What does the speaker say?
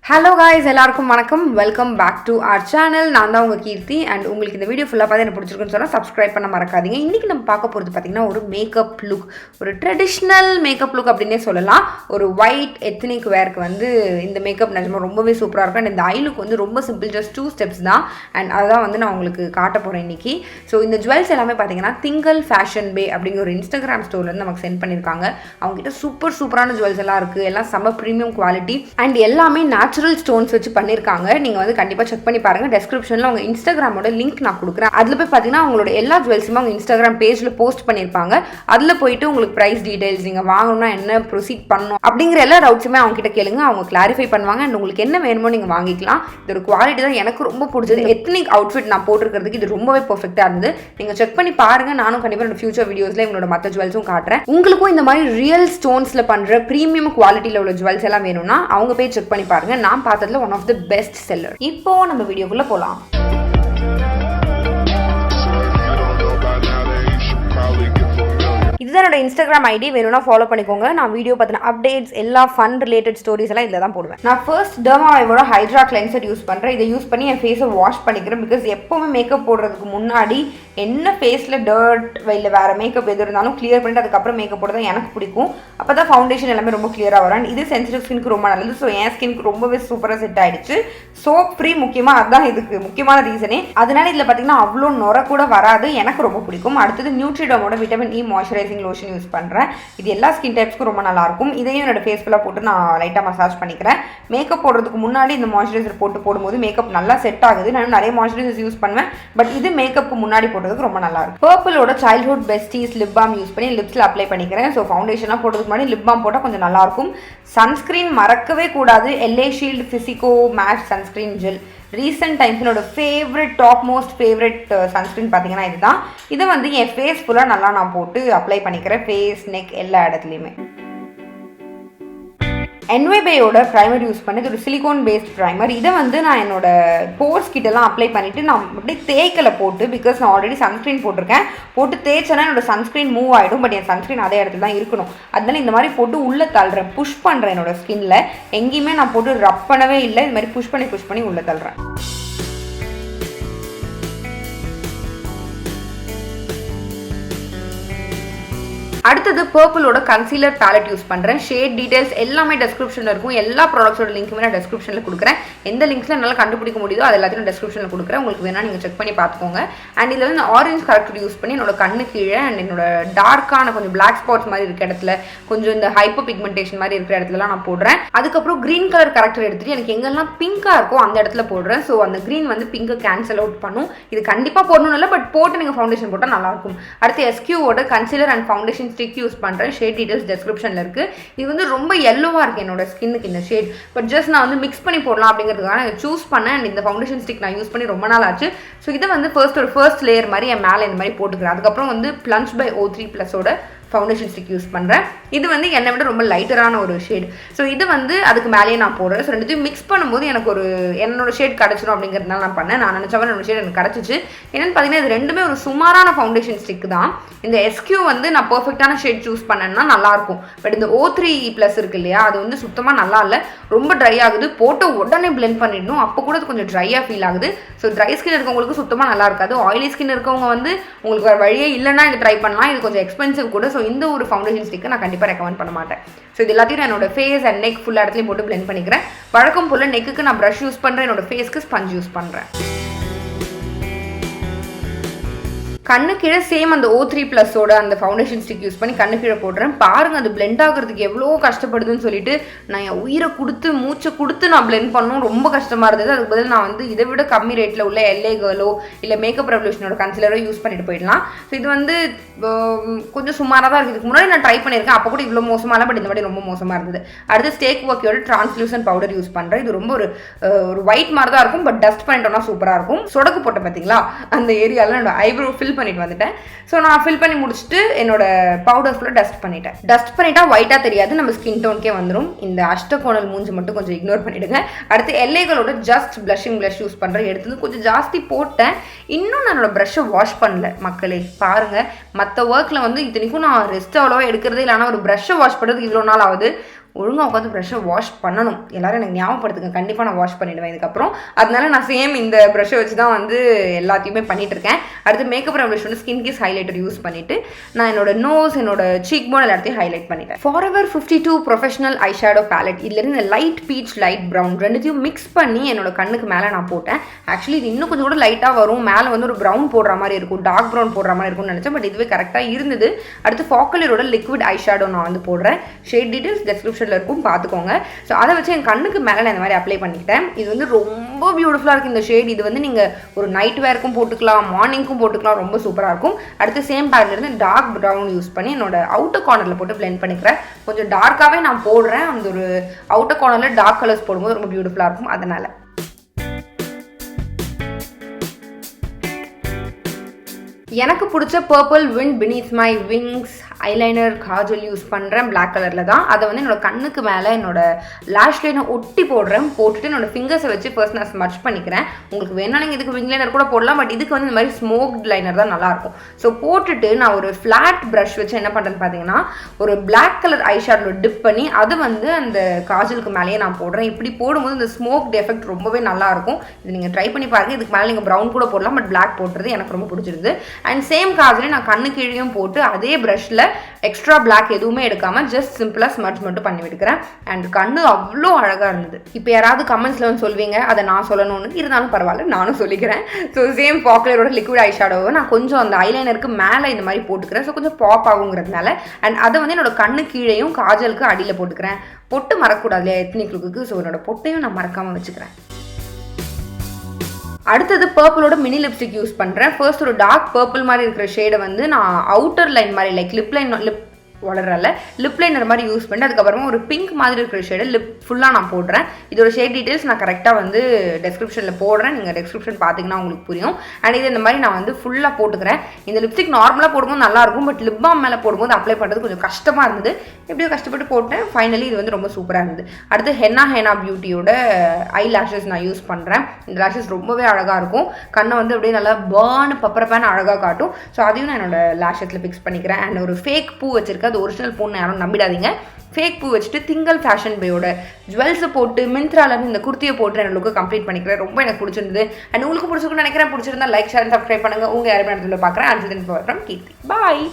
Hello guys, எல்லாருக்கும் வணக்கம். Welcome back to our channel. நான் தான் உங்க கீர்த்தி and உங்களுக்கு இந்த வீடியோ ஃபுல்லா பார்த்து எனக்கு பிடிச்சிருக்குன்னு சொன்னா சப்ஸ்கிரைப் பண்ண மறக்காதீங்க. இன்னைக்கு நம்ம பார்க்க போறது பாத்தீங்கன்னா ஒரு மேக்கப் லுக், ஒரு ட்ரெடிஷனல் மேக்கப் லுக் அப்படினே சொல்லலாம். ஒரு ஒயிட் எத்னிக் வேர்க்கு வந்து இந்த மேக்கப் நிஜமா ரொம்பவே சூப்பரா இருக்கும். and இந்த ஐ லுக் வந்து ரொம்ப சிம்பிள், just 2 steps தான். and அதான் வந்து நான் உங்களுக்கு காட்ட போறேன் இன்னைக்கு. சோ இந்த ஜுவல்ஸ் எல்லாமே பாத்தீங்கன்னா திங்கள் ஃபேஷன் பே அப்படிங்கிற ஒரு இன்ஸ்டாகிராம் ஸ்டோர்ல இருந்து நமக்கு சென்ட் பண்ணிருக்காங்க. அவங்க கிட்ட சூப்பரான ஜுவல்ஸ் எல்லாம் இருக்கு. எல்லாம் செம பிரீமியம் குவாலிட்டி and எல்லாமே நேச்சுரல் ஸ்டோன்ஸ் வச்சு பண்ணிருக்காங்க. நீங்க வந்து கண்டிப்பா செக் பண்ணி பாருங்க. டிஸ்கிரிப்ஷன்ல அவங்க இன்ஸ்டாகிராமோட லிங்க் நான் கொடுக்குறேன். அதுல போய் பாத்தீங்கன்னா அவங்களோட எல்லா ஜுவல்ஸுமே அவங்க இன்ஸ்டாகிராம் பேஜ்ல போஸ்ட் பண்ணிருப்பாங்க. அதுல போயிட்டு உங்களுக்கு பிரைஸ் டீடைல்ஸ், நீங்க வாங்கணும்னா என்ன ப்ரொசீட் பண்ணணும் அப்படிங்கிற எல்லா டவுட்ஸுமே அவங்க கிட்ட கேளுங்க. அவங்க கிளாரிஃபை பண்ணுவாங்க. அண்ட் உங்களுக்கு என்ன வேணுமோ நீங்க வாங்கிக்கலாம். இதோட குவாலிட்டி தான் எனக்கு ரொம்ப பிடிச்சது. எத்னிக் அவுட்ஃபிட் நான் போட்டுருக்கிறதுக்கு இது ரொம்பவே பெர்ஃபெக்ட்டா இருந்தது. நீங்க செக் பண்ணி பாருங்க. நானும் கண்டிப்பா என்னோட ஃபியூச்சர் வீடியோஸ்ல இவங்களோட மற்ற ஜுவல்ஸும் காட்டுறேன். உங்களுக்கும் இந்த மாதிரி ரியல் ஸ்டோன்ஸ்ல பண்ற பிரீமியம் குவாலிட்டியில உள்ள ஜுவல்ஸ் எல்லாம் வேணும்னா அவங்க போய் செக் பண்ணி பாருங்க. நான் பார்த்ததுல one of the best seller. இப்போ நம்ம வீடியோக்குள்ள போலாம். இதுதான் என்னோட இன்ஸ்டாகிராம் ஐடி. வேணும்னா ஃபாலோ பண்ணிக்கோங்க. நான் வீடியோ பார்த்தின அப்டேட்ஸ், எல்லா ஃபன் ரிலேட்டட் ஸ்டோரிஸ் எல்லாம் இதில் தான் போடுவேன். நான் ஃபர்ஸ்ட் டெர்மாவைவோட ஹைட்ரா கிளென்சர் யூஸ் பண்ணுறேன். இதை யூஸ் பண்ணி என் ஃபேஸை வாஷ் பண்ணிக்கிறேன். பிகாஸ் எப்போவுமே மேக்கப் போடுறதுக்கு முன்னாடி என்ன ஃபேஸில் டர்ட் இல்லை வேறு மேக்கப் எது இருந்தாலும் கிளியர் பண்ணிட்டு அதுக்கப்புறம் மேக்கப் போட தான் எனக்கு பிடிக்கும். அப்போ தான் ஃபவுண்டேஷன் எல்லாமே ரொம்ப கிளியராக வரும். இது சென்சிட்டிவ் ஸ்கின்க்கு ரொம்ப நல்லது. ஸோ என் ஸ்கின்க்கு ரொம்பவே சூப்பராக செட் ஆகிடுச்சு. சோப் ஃப்ரீ முக்கியமாக, அதுதான் இதுக்கு முக்கியமான ரீசனே. அதனால இதில் பார்த்தீங்கன்னா அவ்வளோ நுர கூட வராது. எனக்கு ரொம்ப பிடிக்கும். அடுத்தது நியூட்ரிடமோட vitamin E moisturising lotion use பண்ணுறேன். இது எல்லா ஸ்கின் டைப்ஸ்க்கும் ரொம்ப நல்லாயிருக்கும். இதையும் என்னோட ஃபேஸ் ஃபுல்லாக போட்டு நான் லைட்டாக மசாஜ் பண்ணிக்கிறேன். மேக்கப் போடுறதுக்கு முன்னாடி இந்த மாய்ஸ்சரைசர் போடும்போது மேக்கப் நல்லா செட் ஆகுது. நான் நிறைய மாய்ஸ்சரைசர்ஸ் யூஸ் பண்ணுவேன். பட் இது மேக்கப்புக்கு முன்னாடி போடுறதுக்கு ரொம்ப நல்லா இருக்கும். பர்பிளோட childhood besties lip balm use பண்ணி லிப்ஸில் அப்ளை பண்ணிக்கிறேன். ஸோ ஃபவுண்டேஷனாக போடுறதுக்கு முன்னாடி லிப் பாம் போட்டால் கொஞ்சம் நல்லாயிருக்கும். சன்ஸ்க்ரீன் மறக்கவே கூடாது. LA shield physico matte sunscreen gel. Recent times என்னோட டாப் மோஸ்ட் ஃபேவரட் சன்ஸ்க்ரீன் பார்த்தீங்கன்னா இதுதான். இதை வந்து என் ஃபேஸ் ஃபுல்லாக நல்லா நான் போட்டு அப்ளை பண்ணிக்கிறேன். ஃபேஸ், நெக் எல்லா இடத்துலையுமே. NYBயோட ப்ரைமர் யூஸ் பண்ணி ஒரு சிலிகான் பேஸ்ட் ப்ரைமர். இதை வந்து நான் என்னோட போர்ஸ் கிட்டலாம் அப்ளை பண்ணிவிட்டு நான் அப்படியே தேய்க்கலை போட்டு, பிகாஸ் நான் ஆல்ரெடி சன்ஸ்க்ரீன் போட்டிருக்கேன். போட்டு தேய்ச்சேன்னா என்னோட சன்ஸ்க்ரீன் மூவ் ஆகிடும். பட் என் சன்ஸ்க்ரீன் அதே இடத்துல தான் இருக்கணும். அதனால இந்த மாதிரி போட்டு உள்ளே தள்ளுறேன், புஷ் பண்ணுறேன். என்னோட ஸ்கின்ல எங்கேயுமே நான் போட்டு ரப் பண்ணவே இல்லை. இது மாதிரி புஷ் பண்ணி உள்ளே தள்ளுறேன். அடுத்தது பர்பிளோட கன்சீலர் பேலட் யூஸ் பண்ணுறேன். ஷேட் டீடைல்ஸ் எல்லாமே டெஸ்கிரிப்ஷனில் இருக்கும். எல்லா ப்ராடக்ட்ஸோட லிங்க்குமே நான் டெஸ்கிரிப்ஷனில் கொடுக்குறேன். எந்த லிங்க்ஸில் என்னால் கண்டுபிடிக்க முடியுதோ அது எல்லாத்தையும் டெஸ்கிரிப்ஷனில் கொடுக்குறேன். உங்களுக்கு வேணால் நீங்கள் செக் பண்ணி பார்த்துக்கோங்க. அண்ட் இதில் வந்து ஆரஞ்ச் கரெக்டர் யூஸ் பண்ணி என்னோட கண்ணு கீழே அண்ட் என்னோட டார்க்கான கொஞ்சம் பிளாக் ஸ்பாட்ஸ் மாதிரி இருக்க இடத்துல, கொஞ்சம் இந்த ஹைப்பர் பிக்மெண்டேஷன் மாதிரி இருக்கிற இடத்துலலாம் நான் போடுறேன். அதுக்கப்புறம் க்ரீன் கலர் கரெக்டர் எடுத்துகிட்டு எனக்கு எங்கெல்லாம் பிங்காக இருக்கோ அந்த இடத்துல போடுறேன். ஸோ அந்த க்ரீன் வந்து பிங்கை கேன்சல் அவுட் பண்ணும். இது கண்டிப்பாக போடணும் இல்லை, பட் போட்டு நீங்கள் ஃபவுண்டேஷன் போட்டால் நல்லாயிருக்கும். அடுத்து SQவோட concealer and foundation stick use பண்ணுறேன். ஷேட் டீடைல்ஸ் டெஸ்கிரிப்ஷனில் இருக்குது. இது வந்து ரொம்ப எல்லோவாக இருக்குது என்னோட ஸ்கின்னுக்கு இந்த ஷேட். பட் ஜஸ்ட் நான் வந்து மிக்ஸ் பண்ணி போடலாம் அப்படிங்கிறதுக்காக சூஸ் பண்ணேன். அண்ட் இந்த ஃபவுண்டேஷன் ஸ்டிக் நான் யூஸ் பண்ணி ரொம்ப நாள் ஆச்சு. ஸோ இதை வந்து ஃபர்ஸ்ட் லேயர் மாதிரி என் மேலே இந்த மாதிரி போட்டுக்கிறேன். அதுக்கப்புறம் வந்து Plubge by O3+ foundation stick use பண்ணுறேன். இது வந்து என்னை விட ரொம்ப லைட்டரான ஒரு ஷேட். ஸோ இது வந்து அதுக்கு மேலேயே நான் போடுறேன். ஸோ ரெண்டுத்தையும் மிக்ஸ் பண்ணும்போது எனக்கு என்னோட ஷேட் கிடச்சிடும் அப்படிங்கிறதுனால நான் பண்ணேன். நான் நினச்ச மாதிரி என்னோட ஷேட் எனக்கு கிடச்சிச்சு. என்னென்னு பார்த்தீங்கன்னா இது ரெண்டுமே ஒரு சுமாரான ஃபவுண்டேஷன் ஸ்டிக் தான். இந்த SQ வந்து நான் பர்ஃபெக்டான ஷேட் சூஸ் பண்ணேன்னா நல்லாயிருக்கும். பட் இந்த O3+ இருக்கு இல்லையா, அது வந்து சுத்தமாக நல்லா இல்லை. ரொம்ப ட்ரை ஆகுது. போட்டு உடனே பிளெண்ட் பண்ணிடணும். அப்போ கூட அது கொஞ்சம் ட்ரையாக ஃபீல் ஆகுது. ஸோ ட்ரை ஸ்கின் இருக்கவங்களுக்கு சுத்தமாக நல்லா இருக்காது. ஆயிலி ஸ்கின் இருக்கவங்க வந்து உங்களுக்கு வேறு வழியே இல்லைன்னா இது ட்ரை பண்ணலாம். இது கொஞ்சம் எக்ஸ்பென்சிவ் கூட. ஸோ இந்த ஒரு ஃபவுண்டேஷன் ஸ்டிக்கை நான் கண்டிப்பாக ரெக்கமெண்ட் பண்ண மாட்டேன். ஸோ இது எல்லாத்தையும் நான் என்னோட ஃபேஸ் அண்ட் நெக் ஃபுல் இடத்துலையும் போட்டு பிளெண்ட் பண்ணிக்கிறேன். வழக்கம் போல் நெக்குக்கு நான் ப்ரஷ் யூஸ் பண்ணுறேன். என்னோட ஃபேஸ்க்கு ஸ்பஞ்ச் யூஸ் பண்ணுறேன். கண்ணு கீழே சேம் அந்த O3+ஓட அந்த ஃபவுண்டேஷன் ஸ்டிக் யூஸ் பண்ணி கண்ணு கீழே போடுறேன். பாருங்கள் அது பிளெண்ட் ஆகிறதுக்கு எவ்வளோ கஷ்டப்படுதுன்னு சொல்லிட்டு நான் என் உயிரை கொடுத்து மூச்சை கொடுத்து நான் பிளெண்ட் பண்ணணும். ரொம்ப கஷ்டமாக இருந்தது. அதுக்கு பதில் நான் வந்து இதை விட கம்மி ரேட்டில் உள்ள LA கேர்லோ இல்லை மேக்கப் ரெவல்யூஷனோட கன்சிலரோ யூஸ் பண்ணிட்டு போயிடலாம். ஸோ இது வந்து கொஞ்சம் சுமாராக தான் இருக்குது. இதுக்கு முன்னாடி நான் ட்ரை பண்ணியிருக்கேன். அப்போ கூட இவ்வளோ மோசமாக இல்லை, பட் இந்த மாதிரி ரொம்ப மோசமாக இருந்தது. அடுத்து ஸ்டேக் ஒர்க்கியோட டிரான்ஸ்லூசன் பவுடர் யூஸ் பண்ணுறேன். இது ரொம்ப ஒரு ஒயிட் மாதிரி தான் இருக்கும். பட் டஸ்ட் பண்ணிட்டோம்னா சூப்பராக இருக்கும். சொடக்கு போட்டேன் பார்த்தீங்களா, அந்த ஏரியாவில் என்னோட ஐப்ரோ ஃபில் பண்ணிட்டு வந்துட்டேன். ஸோ நான் ஃபில் பண்ணி முடிச்சுட்டு என்னோட பவுடர் ஃபுல்லாக டஸ்ட் பண்ணிட்டா ஒயிட்டாக தெரியாது, நம்ம ஸ்கின் டோனுக்கே வந்துடும். இந்த அஷ்டகோணல் மூஞ்சி மட்டும் கொஞ்சம் இக்னோர் பண்ணிடுங்க. அடுத்து LAகளோட ஜஸ்ட் பிளஷிங் ப்ளஷ் யூஸ் பண்ணுறேன். எடுத்தது கொஞ்சம் ஜாஸ்தி போட்டேன். இன்னும் நான் என்னோட ப்ரஷ்ஷை வாஷ் பண்ணல மக்களே. பாருங்கள், மற்ற ஒர்க்கில் வந்து இத்தனைக்கும் நான் ரெஸ்ட் அவ்வளோவா எடுக்கிறதே இல்லை. ஆனால் ஒரு ப்ரஷ்ஷை வாஷ் பண்ணுறதுக்கு இவ்வளோ நாள் ஆகுது. ஒழுங்காக உட்காந்து ப்ரஷ்ஷை வாஷ் பண்ணணும். எல்லோரும் எனக்கு ஞாபகப்படுத்துங்க, கண்டிப்பாக நான் வாஷ் பண்ணிவிடுவேன் இதுக்கப்புறம். அதனால நான் சேம் இந்த ப்ரஷ்ஷை வச்சு தான் வந்து எல்லாத்தையுமே பண்ணிகிட்டு இருக்கேன். அடுத்து மேக்கப் ப்ரஷ் வந்து ஸ்கின் கிஸ் ஹைலைட்டர் யூஸ் பண்ணிவிட்டு நான் என்னோட நோஸ், என்னோட சீக் போன் எல்லாத்தையும் ஹைலைட் பண்ணிட்டேன். Forever 52 professional eyeshadow ballot. இதுலேருந்து இந்த லைட் பீச், லைட் ப்ரௌன் ரெண்டுத்தையும் மிக்ஸ் பண்ணி என்னோட கண்ணுக்கு மேலே நான் போட்டேன். ஆக்சுவலி இது இன்னும் கொஞ்சம் கூட லைட்டாக வரும், மேலே வந்து ஒரு ப்ரௌன் போடுற மாதிரி இருக்கும், டார்க் ப்ரௌன் போடுற மாதிரி இருக்கும்னு நினச்சேன். பட் இதுவே கரெக்டாக இருந்தது. அடுத்து Focallure லிக்விட் ஐஷேடோ நான் வந்து போடுறேன். ஷேட் டீட்டெயில்ஸ் டெஸ்கிரிப்ஷனில் இருக்கும், பார்த்துக்கோங்க. ஸோ அதை வச்சு என் கண்ணுக்கு மேலே நான் இந்த மாதிரி அப்ளை பண்ணிக்கிட்டேன். இது வந்து ரொம்ப பியூட்டிஃபுல்லாக இருக்குது இந்த ஷேட். இது வந்து நீங்கள் ஒரு நைட் வேர்க்கும் போட்டுக்கலாம், மார்னிங்க்கும் போட்டுக்கலாம், ரொம்ப சூப்பராக இருக்கும். அடுத்து சேம் பேலட்லேருந்து டார்க் ப்ரௌன் யூஸ் பண்ணி என்னோட அவுட்டர் கார்னரில் போட்டு பிளெண்ட் பண்ணிக்கிறேன். கொஞ்சம் டார்க்காகவே நான் போடுறேன். அந்த ஒரு அவுட்டர் கார்னரில் டார்க் கலர்ஸ் போடும்போது ரொம்ப பியூட்டிஃபுல்லாக இருக்கும். அதனால் எனக்கு பிடிச்ச purple wind beneath my wings eyeliner Kajal use பண்ணுறேன். பிளாக் கலரில் தான். அதை வந்து என்னோட கண்ணுக்கு மேலே என்னோட லேஷ் லைனை ஒட்டி போடுறேன். போட்டுட்டு என்னோட ஃபிங்கர்ஸை வச்சு ஃபர்ஸ்ட் நான் ஸ்மட்ச் பண்ணிக்கிறேன். உங்களுக்கு வேணா நீங்கள் இதுக்கு விங் லைனர் கூட போடலாம். பட் இதுக்கு வந்து இந்த மாதிரி ஸ்மோக்ட் லைனர் தான் நல்லாயிருக்கும். ஸோ போட்டுட்டு நான் ஒரு ஃப்ளாட் ப்ரஷ் வச்சு என்ன பண்ணுறேன்னு பார்த்தீங்கன்னா, ஒரு பிளாக் கலர் ஐஷேடோவில் டிப் பண்ணி அது வந்து அந்த காஜலுக்கு மேலேயே நான் போடுறேன். இப்படி போடும்போது இந்த ஸ்மோக்ட் எஃபெக்ட் ரொம்பவே நல்லாயிருக்கும். இது நீங்கள் ட்ரை பண்ணி பாருங்கள். இதுக்கு மேலே நீங்கள் ப்ரௌன் கூட போடலாம். பட் பிளாக் போட்டுறது எனக்கு ரொம்ப பிடிச்சிருது. அண்ட் சேம் காஜலே நான் கண்ணு கீழேயும் போட்டு அதே ப்ரஷ்ல எக்ஸ்ட்ரா பிளாக் எதுவுமே எடுக்காமல் ஜஸ்ட் சிம்பிளாக ஸ்மட்ச் மட்டும் பண்ணி விட்டுக்கிறேன். அண்ட் கண்ணு அவ்வளோ அழகாக இருந்தது. இப்போ யாராவது கமெண்ட்ஸில் வந்து சொல்வீங்க அதை நான் சொல்லணும்னு, இருந்தாலும் பரவாயில்ல நானும் சொல்லிக்கிறேன். ஸோ சேம் Focallure லிக்விட் ஐஷேடோவை நான் கொஞ்சம் அந்த ஐலைனருக்கு மேலே இந்த மாதிரி போட்டுக்கிறேன். ஸோ கொஞ்சம் பாப் ஆகுங்கிறதுனால. அண்ட் அதை வந்து என்னோட கண்ணு கீழேயும் காஜலுக்கு அடியில் போட்டுக்கிறேன். பொட்டு மறக்கக்கூடாது இல்லையா எத்னிக் லுக்குக்கு. ஸோ என்னோட பொட்டையும் நான் மறக்காமல் வச்சுக்கிறேன். அடுத்தது பர்பிளோட மினி லிப்ஸ்டிக் யூஸ் பண்ணுறேன். ஃபர்ஸ்ட் ஒரு டார்க் பர்பிள் மாதிரி இருக்கிற ஷேடை வந்து நான் அவுட்டர் லைன் மாதிரி லைக் லிப் வளரல லிப் லைனர் மாதிரி யூஸ் பண்ணி அதுக்கப்புறமா ஒரு பிங்க் மாதிரி இருக்கிற ஷேடை லிப் ஃபுல்லாக நான் போடுறேன். இதோட ஷேட் டீட்டெயில்ஸ் நான் கரெக்டாக வந்து டெஸ்கிரிப்ஷனில் போடுறேன். நீங்கள் டெஸ்கிரிப்ஷன் பார்த்தீங்கன்னா உங்களுக்கு புரியும். அண்ட் இது இந்த மாதிரி நான் வந்து ஃபுல்லாக போட்டுக்கிறேன். இந்த லிப்ஸ்டிக் நார்மலாக போடும்போது நல்லாயிருக்கும். பட் லிப் பாம் மேலே போடும்போது அப்ளை பண்ணுறது கொஞ்சம் கஷ்டமாக இருந்தது. எப்படியோ கஷ்டப்பட்டு போட்டேன். ஃபைனலி இது வந்து ரொம்ப சூப்பராக இருந்தது. அடுத்து ஹெனா பியூட்டியோட ஐ லேஷஸ் நான் யூஸ் பண்ணுறேன். இந்த லேஷஸ் ரொம்பவே அழகாக இருக்கும். கண்ணை வந்து அப்படியே நல்லா பர்ன் பப்பரப்பான அழகாக காட்டும். ஸோ அதையும் நான் என்னோட லேஷஸில் ஃபிக்ஸ் பண்ணிக்கிறேன். அண்ட் ஒரு ஃபேக் பூ வச்சிருக்கேன். அது ஒரிஜினல் பூன்னு யாரும் நம்பிடாதீங்க. ஃபேக் பூ வச்சுட்டு திங்கள் ஃபேஷன் பேயோட ஜுவல்ஸை போட்டு மிந்த்ராலேருந்து இந்த குர்த்தியை போட்டு என்னோட லுக்கை கம்ப்ளீட் பண்ணிக்கிறேன். ரொம்ப எனக்கு பிடிச்சிருந்தது. அண்ட் உங்களுக்கு பிடிச்சிருக்குன்னு நினைக்கிறேன். பிடிச்சிருந்தா லைக், ஷேர், சப்ஸ்கிரைப் பண்ணுங்கள். உங்கள் யாரும் இடத்துல பார்க்குறேன். அஞ்சு தின் ஃப்ரம் கீர்த்தி. பாய்.